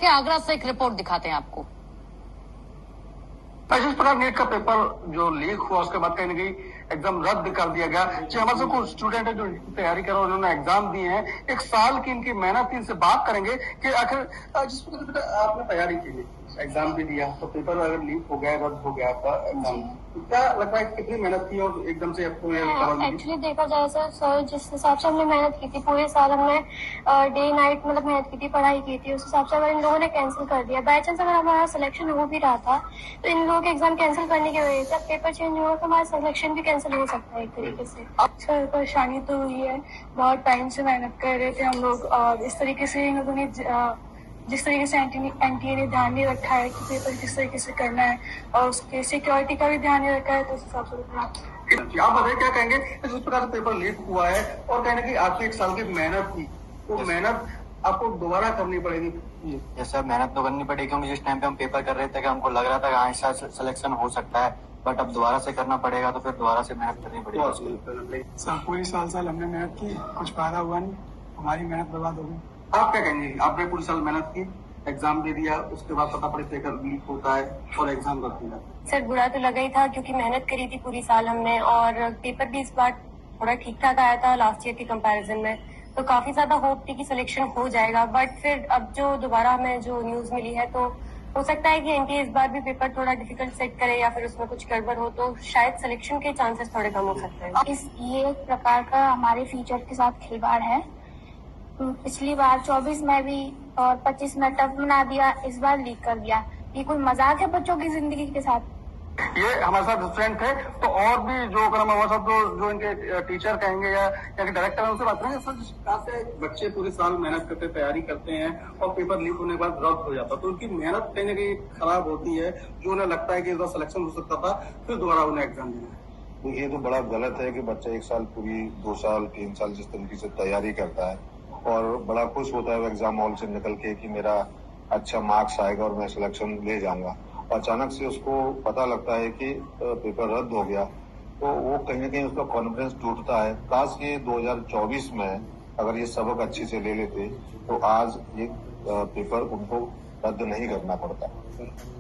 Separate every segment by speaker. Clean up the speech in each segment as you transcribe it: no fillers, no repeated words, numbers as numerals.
Speaker 1: आगरा से एक रिपोर्ट दिखाते हैं आपको।
Speaker 2: जिस प्रकार नीट का पेपर जो लीक हुआ उसके बाद कहीं न कहीं एग्जाम रद्द कर दिया गया। हमारे कुछ स्टूडेंट है जो तैयारी कर रहे हैं, उन्होंने एग्जाम दिए हैं, एक साल की इनकी मेहनत थी। इनसे बात करेंगे कि आखिर जिस प्रकार आपने तैयारी की, एग्जाम भी दिया, तो पेपर अगर लीक हो गया, रद्द हो गया आपका एग्जाम, तो क्या लगता है कितनी मेहनत थी और एकदम से आपको
Speaker 3: एक्चुअली देखा जाए सर, जिस हिसाब से हमने मेहनत की थी, पूरे साल हमने डे नाइट मतलब मेहनत की थी, पढ़ाई की थी, उस हिसाब से अगर इन लोगों ने कैंसिल कर दिया, बाई चांस अगर हमारा सिलेक्शन हो भी रहा था तो इन लोगों के एग्जाम कैंसिल करने की वजह से अब पेपर चेंज हुआ तो हमारा सिलेक्शन भी कैंसिल हो सकता है एक तरीके से। सर परेशानी तो हुई है, बहुत टाइम से मेहनत कर रहे थे हम लोग, और इस तरीके से इन लोगों ने जिस तरीके से एनटीए ने ध्यान नहीं रखा है कि पेपर किस तरीके से करना है और उसके सिक्योरिटी का भी ध्यान नहीं रखा है, तो उस हिसाब से
Speaker 2: आप बताइए क्या कहेंगे जिस प्रकार से पेपर लीक हुआ है और कहीं ना कहीं आपकी एक साल की मेहनत थी, वो मेहनत आपको दोबारा करनी पड़ेगी।
Speaker 4: यस सर, मेहनत तो करनी पड़ेगी क्योंकि जिस टाइम पे हम पेपर कर रहे थे कि हमको लग रहा था कि हाँ इस साल सिलेक्शन हो सकता है, बट अब दोबारा से करना पड़ेगा तो फिर दोबारा से मेहनत करनी पड़ेगी।
Speaker 5: सर पूरी साल हमने मेहनत की, कुछ फायदा हुआ नहीं, हमारी मेहनत बर्बाद हो गई।
Speaker 2: आप क्या कहेंगे? आपने पूरी साल मेहनत की, एग्जाम दे दिया, उसके बाद पता पड़े पेपर लीक होता है और एग्जाम रद्द हो जाता है।
Speaker 3: सर बुरा तो लगा ही था क्योंकि मेहनत करी थी पूरी साल हमने, और पेपर भी इस बार थोड़ा ठीक ठाक आया था लास्ट ईयर के कंपैरिजन में, तो काफी ज्यादा होप थी कि सिलेक्शन हो जाएगा। बट फिर अब जो दोबारा हमें जो न्यूज मिली है तो हो सकता है कि एनटीए इस बार भी पेपर थोड़ा डिफिकल्ट सेट करे या फिर उसमें कुछ गड़बड़ हो, तो शायद सिलेक्शन के चांसेस थोड़े कम हो सकते हैं।
Speaker 6: ये एक प्रकार का हमारे फ्यूचर के साथ खिलवाड़ है। पिछली बार 24 में भी और 25 में टफ बना दिया, इस बार लीक कर दिया। ये कोई मजाक है बच्चों की जिंदगी के साथ?
Speaker 2: ये हमारे साथ स्टूडेंट थे, तो और भी जो अगर हम हमारे साथ जो इनके टीचर कहेंगे या डायरेक्टर है उनसे बात करेंगे। सर जिस प्रकार से बच्चे पूरे साल मेहनत करते, तैयारी करते हैं और पेपर लीक होने के बाद रद्द हो जाता, तो उनकी मेहनत कहीं ना कहीं खराब होती है, जो उन्हें लगता है कि इस बार सिलेक्शन हो सकता था, फिर दोबारा उन्हें एग्जाम देना है।
Speaker 7: तो ये तो बड़ा गलत है कि बच्चा एक साल पूरी 2 साल 3 साल जिस तरीके से तैयारी करता है और बड़ा खुश होता है एग्जाम हॉल से निकल के कि मेरा अच्छा मार्क्स आएगा और मैं सिलेक्शन ले जाऊंगा, अचानक से उसको पता लगता है कि पेपर रद्द हो गया, तो वो कहीं ना कहीं उसका कॉन्फिडेंस टूटता है। काश ये 2024 में अगर ये सबक अच्छे से ले लेते तो आज ये पेपर उनको रद्द नहीं करना पड़ता।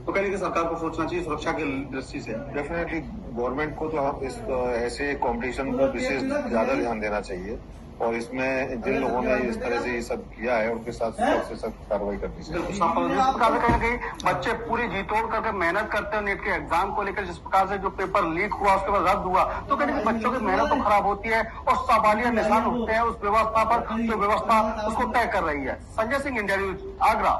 Speaker 2: तो कहीं सरकार को सोचना चाहिए सुरक्षा की दृष्टि से।
Speaker 7: डेफिनेटली गवर्नमेंट को तो इस ऐसे कंपटीशन पर विशेष ज्यादा ध्यान देना चाहिए और इसमें जिन लोगों ने इस तरह से ये सब किया है उनके साथ सख्त से सख्त कार्रवाई करनी चाहिए।
Speaker 2: कहीं ना कहीं बच्चे पूरी जी तोड़ करके मेहनत करते हैं नीट के एग्जाम को लेकर, जिस प्रकार से जो पेपर लीक हुआ उसके बाद रद्द हुआ, तो कहीं ना कहीं बच्चों की मेहनत तो खराब होती है और सवालिया निशान उठते हैं उस व्यवस्था पर जो व्यवस्था उसको तय कर रही है। Sanjay Singh, India news, Agra.